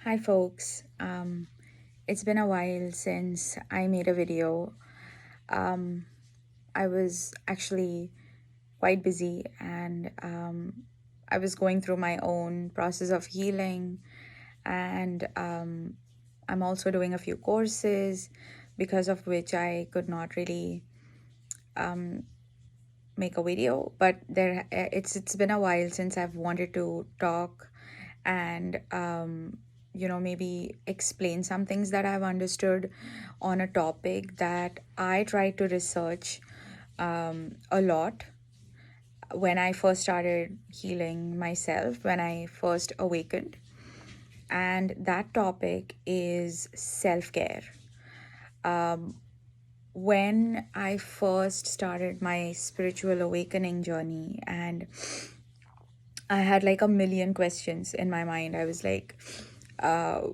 Hi, folks. It's been a while since I made a video. Um, I was actually quite busy and I was going through my own process of healing. And I'm also doing a few courses because of which I could not really make a video. But it's been a while since I've wanted to talk and maybe explain some things that I've understood on a topic that I tried to research a lot when I first started healing myself, when I first awakened. And that topic is self care. When I first started my spiritual awakening journey, and I had like a million questions in my mind. I was like, uh,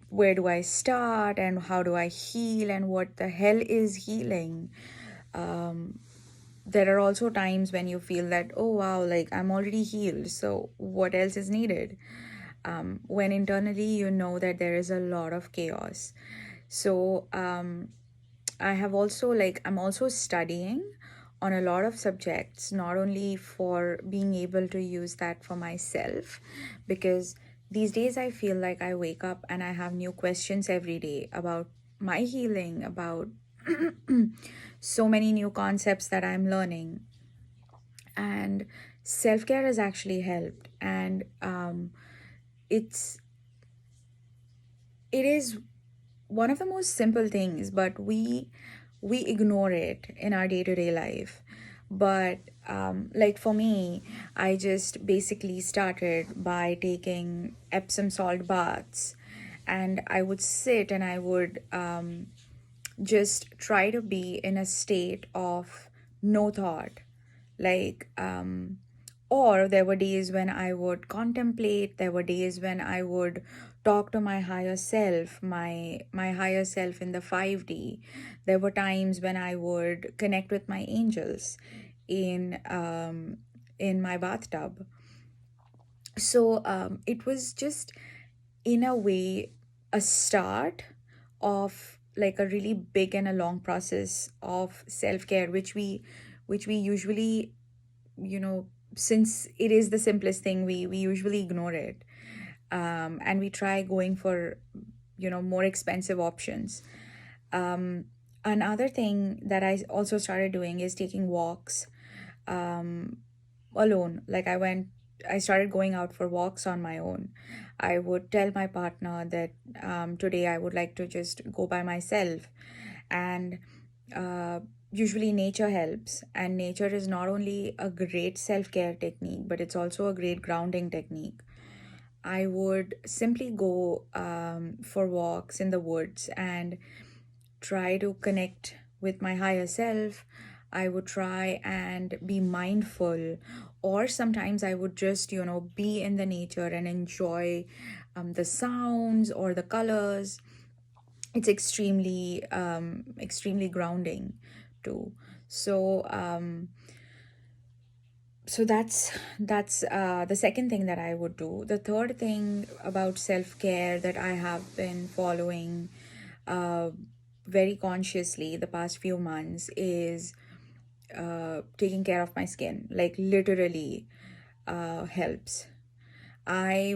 where do I start and how do I heal and what the hell is healing? There are also times when you feel that, oh wow, like I'm already healed, so what else is needed? When internally you know that there is a lot of chaos. So I have also like I'm also studying on a lot of subjects, not only for being able to use that for myself, because these days I feel like I wake up and I have new questions every day about my healing, about so many new concepts that I'm learning. And self care has actually helped. And it's it is one of the most simple things, but we ignore it in our day-to-day life. But like for me, I just basically started by taking Epsom salt baths, and I would sit and I would just try to be in a state of no thought, like or there were days when I would contemplate, there were days when I would talk to my higher self, my higher self in the 5D. There were times when I would connect with my angels in my bathtub. So it was just in a way a start of like a really big and a long process of self-care, which we usually, you know, since it is the simplest thing, we usually ignore it. And we try going for, more expensive options. Another thing that I also started doing is taking walks alone. Like I started going out for walks on my own. I would tell my partner that today I would like to just go by myself. And uh, usually nature helps. And nature is not only a great self care technique, but it's also a great grounding technique. I would simply go for walks in the woods and try to connect with my higher self. I would try and be mindful, or sometimes I would just, be in the nature and enjoy the sounds or the colors. It's extremely grounding too. So, so that's the second thing that I would do. The third thing about self care that I have been following uh, very consciously the past few months is taking care of my skin. Like literally helps. I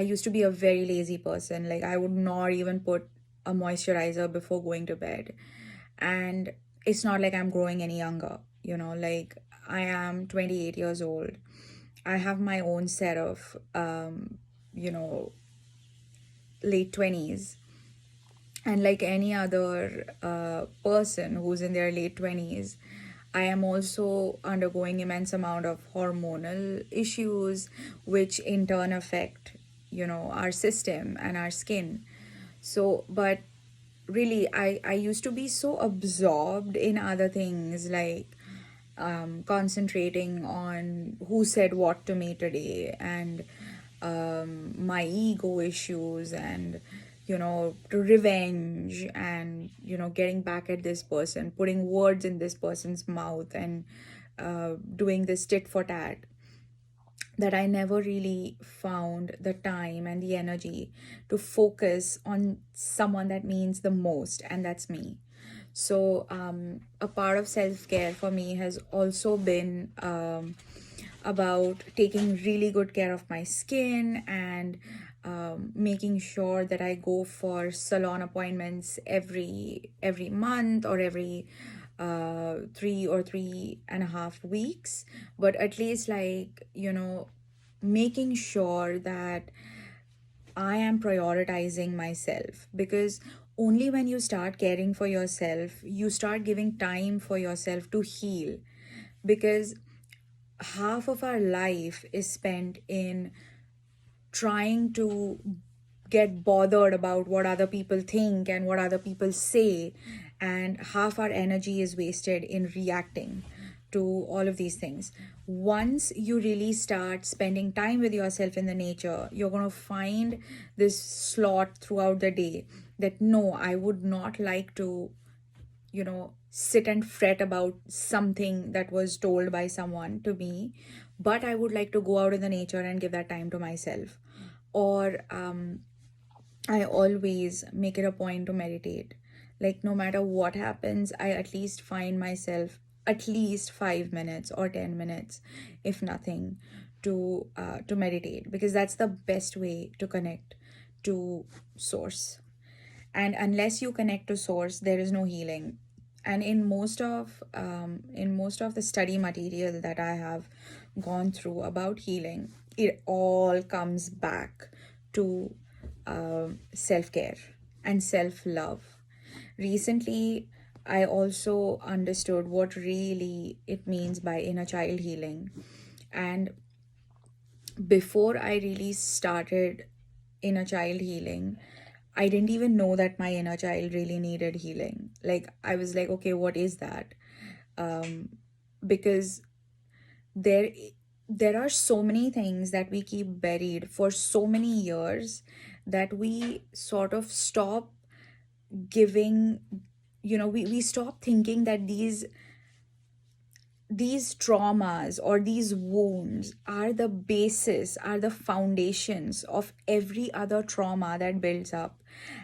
used to be a very lazy person. Like I would not even put a moisturizer before going to bed. And it's not like I'm growing any younger, like I am 28 years old. I have my own set of you know, late 20s. And like any other person who's in their late 20s, I am also undergoing immense amount of hormonal issues, which in turn affect, our system and our skin. So, but really, I used to be so absorbed in other things, like concentrating on who said what to me today, and my ego issues, and to revenge, and getting back at this person, putting words in this person's mouth, and doing this tit for tat. that I never really found the time and the energy to focus on someone that means the most, and that's me. So, a part of self care for me has also been about taking really good care of my skin and making sure that I go for salon appointments every month or every 3 or 3.5 weeks, but at least, like, making sure that I am prioritizing myself, because only when you start caring for yourself, you start giving time for yourself to heal. Because half of our life is spent in trying to get bothered about what other people think and what other people say, and half our energy is wasted in reacting to all of these things. Once you really start spending time with yourself in the nature, you're going to find this slot throughout the day that, no, I would not like to sit and fret about something that was told by someone to me, but I would like to go out in the nature and give that time to myself. Or I always make it a point to meditate. Like, no matter what happens, I at least find myself at least 5 minutes or 10 minutes, if nothing, to meditate, because that's the best way to connect to source. And unless you connect to source, there is no healing. And in most of the study material that I have gone through about healing, it all comes back to self-care and self-love. Recently, I also understood what really it means by inner child healing. And before I really started inner child healing, I didn't even know that my inner child really needed healing. Like, I was like, okay, what is that? Um, because there there are so many things that we keep buried for so many years that we sort of stop giving, we stop thinking that these traumas or these wounds are the basis, are the foundations of every other trauma that builds up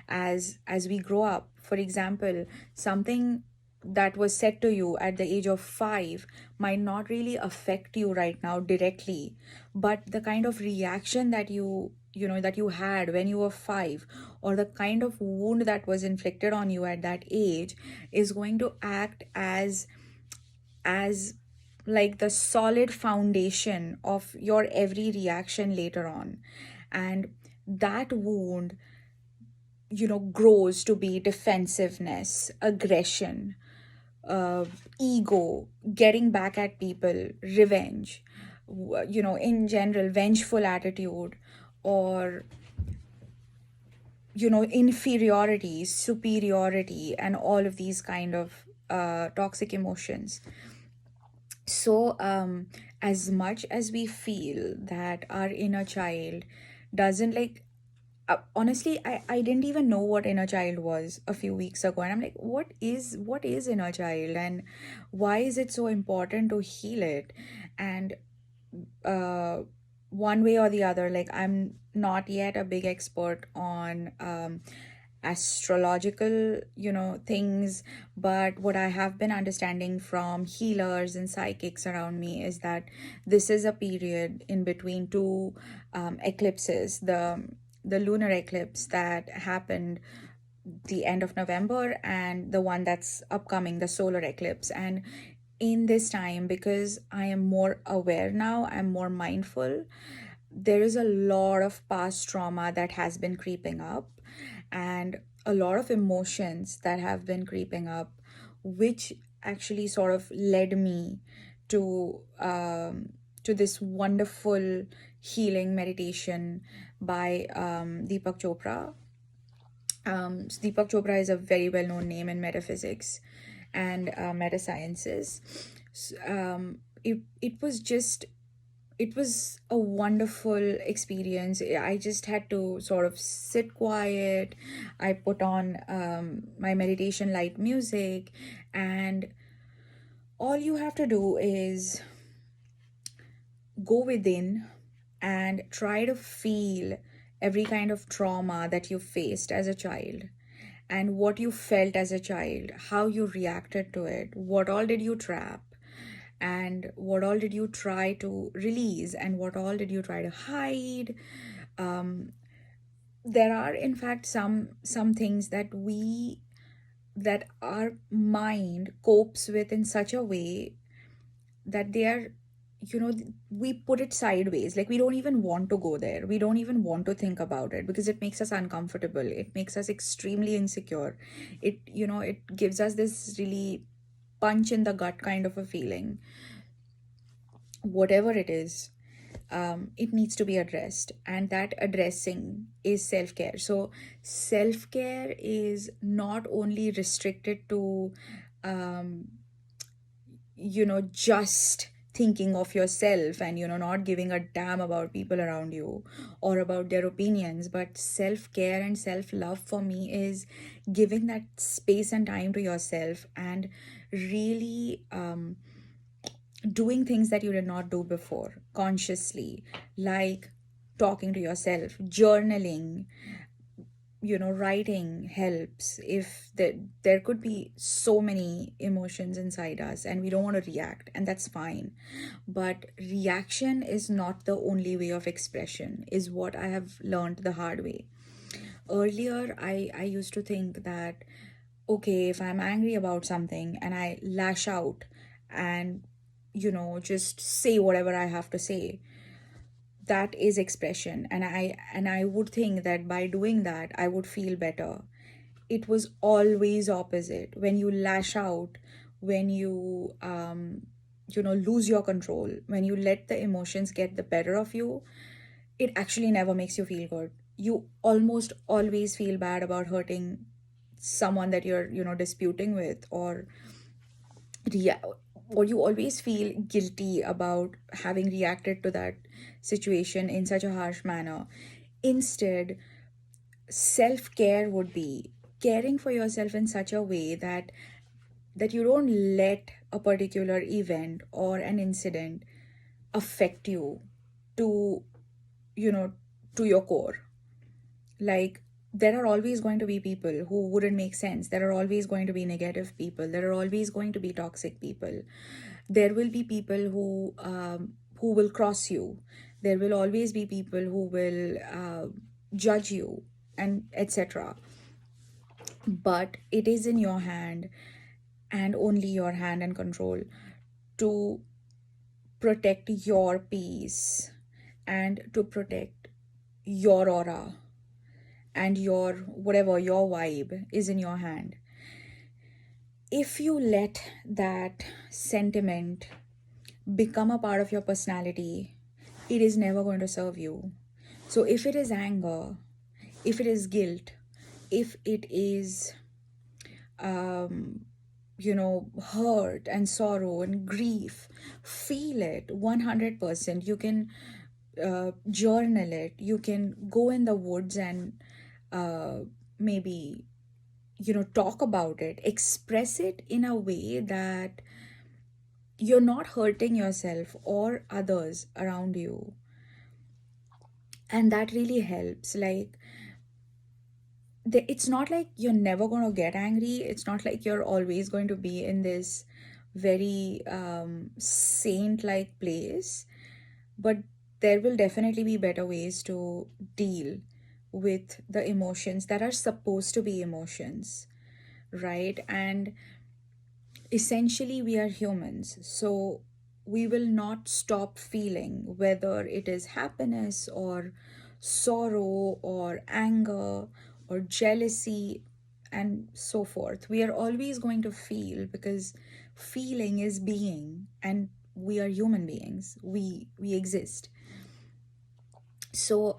as we grow up. For example, something that was said to you at the age of 5 might not really affect you right now directly, but the kind of reaction that you had when you were 5, or the kind of wound that was inflicted on you at that age, is going to act as like the solid foundation of your every reaction later on. And that wound grows to be defensiveness, aggression, uh, ego, getting back at people, revenge, in general vengeful attitude, or inferiority, superiority, and all of these kind of toxic emotions. So, as much as we feel that our inner child doesn't like, honestly, I didn't even know what inner child was a few weeks ago. And I'm like, what is inner child, and why is it so important to heal it? And uh, one way or the other, like, I'm not yet a big expert on astrological things, but what I have been understanding from healers and psychics around me is that this is a period in between two eclipses, the lunar eclipse that happened the end of November, and the one that's upcoming, the solar eclipse. And in this time, because I am more aware now, I'm more mindful, there is a lot of past trauma that has been creeping up, and a lot of emotions that have been creeping up, which actually sort of led me to this wonderful healing meditation by Deepak Chopra. Deepak Chopra is a very well known name in metaphysics and metasciences. It was a wonderful experience. I just had to sort of sit quiet. I put on my meditation light music, and all you have to do is go within, and try to feel every kind of trauma that you faced as a child, and what you felt as a child, how you reacted to it, what all did you trap, and what all did you try to release, and what all did you try to hide. um, there are in fact some things that our mind copes with in such a way that they are, we put it sideways, like we don't even want to go there, we don't even want to think about it, because it makes us uncomfortable, it makes us extremely insecure. It gives us this really punch in the gut kind of a feeling. Whatever it is, it needs to be addressed, and that addressing is self-care. So self-care is not only restricted to um, just thinking of yourself and not giving a damn about people around you or about their opinions, but self-care and self-love for me is giving that space and time to yourself, and really doing things that you did not do before consciously, like talking to yourself, journaling. Writing helps. If there could be so many emotions inside us and we don't want to react, and that's fine, but reaction is not the only way of expression, is what I have learned the hard way. Earlier, I used to think that, okay, if I'm angry about something and I lash out and just say whatever I have to say, that is expression, and I would think that by doing that I would feel better. It was always opposite. When you lash out, when you lose your control, when you let the emotions get the better of you, it actually never makes you feel good. You almost always feel bad about hurting someone that you're disputing with, rea- or you always feel guilty about having reacted to that situation in such a harsh manner. Instead, self care would be caring for yourself in such a way that you don't let a particular event or an incident affect you to you know to your core. Like, there are always going to be people who wouldn't make sense, there are always going to be negative people, there are always going to be toxic people, there will be people who will cross you, there will always be people who will judge you, and etc. But it is in your hand, and only your hand and control, to protect your peace and to protect your aura, and your whatever your vibe is in your hand. If you let that sentiment become a part of your personality, it is never going to serve you. So if it is anger, if it is guilt, if it is hurt and sorrow and grief, feel it 100%. You can journal it, you can go in the woods and maybe talk about it, express it in a way that you're not hurting yourself or others around you. And that really helps. Like, it's not like you're never going to get angry, it's not like you're always going to be in this very saint like place, but there will definitely be better ways to deal with the emotions that are supposed to be emotions, right? And essentially, we are humans, so we will not stop feeling, whether it is happiness or sorrow or anger or jealousy and so forth. We are always going to feel, because feeling is being, and we are human beings, we exist. So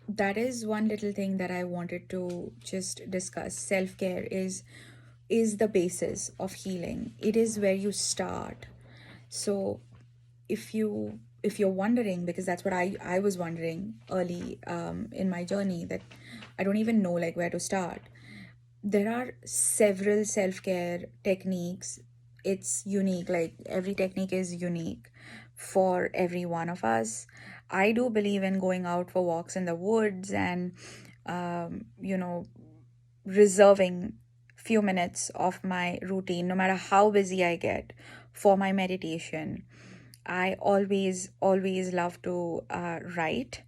that is one little thing that I wanted to just discuss. Self-care is the basis of healing. It is where you start. So if you're wondering, because that's what I was wondering early in my journey, that I don't even know like where to start. There are several self-care techniques. It's unique, like every technique is unique for every one of us. I do believe in going out for walks in the woods and, you know, reserving few minutes of my routine, no matter how busy I get, for my meditation. I always love to write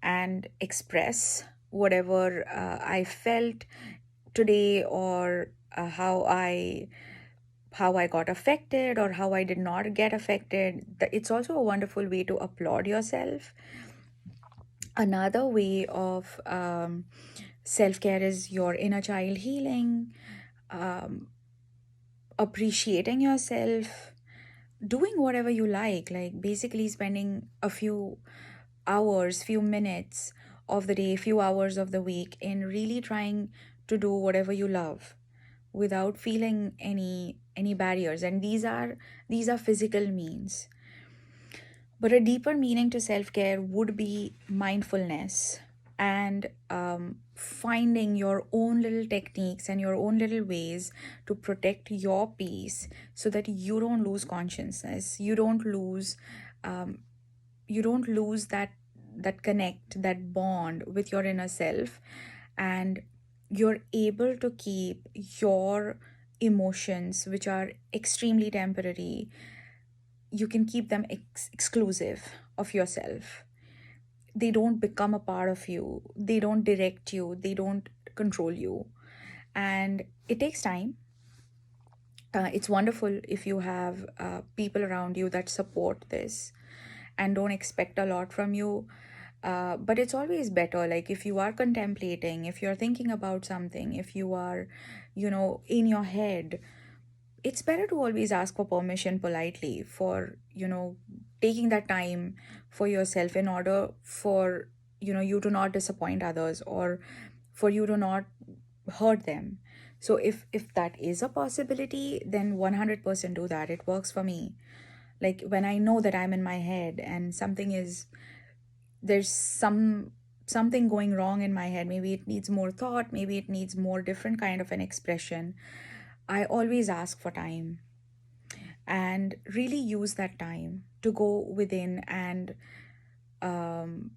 and express whatever I felt today, or how I got affected or how I did not get affected. It's also a wonderful way to applaud yourself. Another way of self care is your inner child healing, um, appreciating yourself, doing whatever you like basically spending a few hours, few minutes of the day, few hours of the week in really trying to do whatever you love without feeling any barriers. And these are physical means. But a deeper meaning to self care would be mindfulness and finding your own little techniques and your own little ways to protect your peace so that you don't lose consciousness. Um, you don't lose that connect, that bond with your inner self, and you're able to keep your emotions, which are extremely temporary, you can keep them exclusive of yourself. They don't become a part of you, they don't direct you, they don't control you. And it takes time. It's wonderful if you have people around you that support this and don't expect a lot from you. But it's always better, like if you are contemplating, if you're thinking about something, if you are, in your head, it's better to always ask for permission politely for, taking that time for yourself in order for, you to not disappoint others or for you to not hurt them. So if that is a possibility, then 100% do that. It works for me. Like when I know that I'm in my head and there's something going wrong in my head, maybe it needs more thought, maybe it needs more different kind of an expression, I always ask for time and really use that time to go within. And um,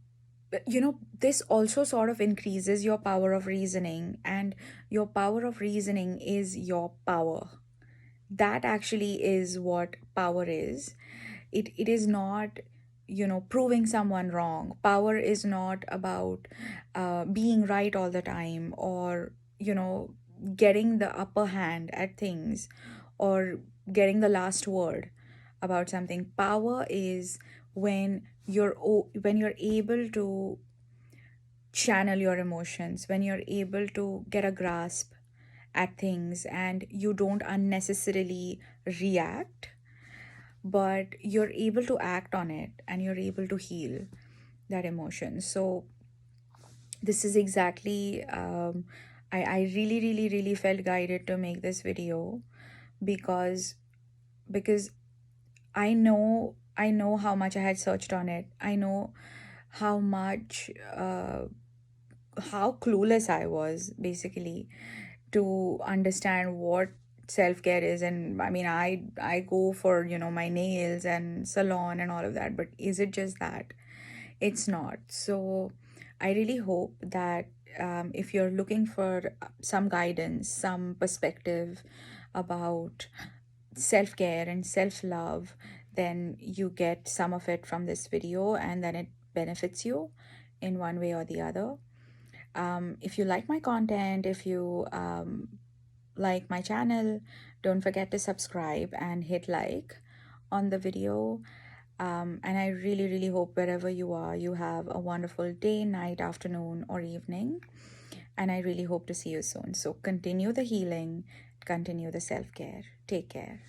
this also sort of increases your power of reasoning, and your power of reasoning is your power. That actually is what power is. It is not, proving someone wrong. Power is not about being right all the time, or getting the upper hand at things, or getting the last word about something. Power is when you're able to channel your emotions, when you're able to get a grasp at things and you don't unnecessarily react, but you're able to act on it and you're able to heal that emotion. So this is exactly, I really, really, really felt guided to make this video because because I know how much I had searched on it. I know how much how clueless I was basically to understand what self-care is. And I mean, I go for, my nails and salon and all of that, but is it just that? It's not. So I really hope that if you're looking for some guidance, some perspective about self-care and self-love, then you get some of it from this video and then it benefits you in one way or the other. If you like my content, if you like my channel, don't forget to subscribe and hit like on the video. And I really, really hope wherever you are, you have a wonderful day, night, afternoon, or evening. And I really hope to see you soon. So continue the healing, continue the self care. Take care.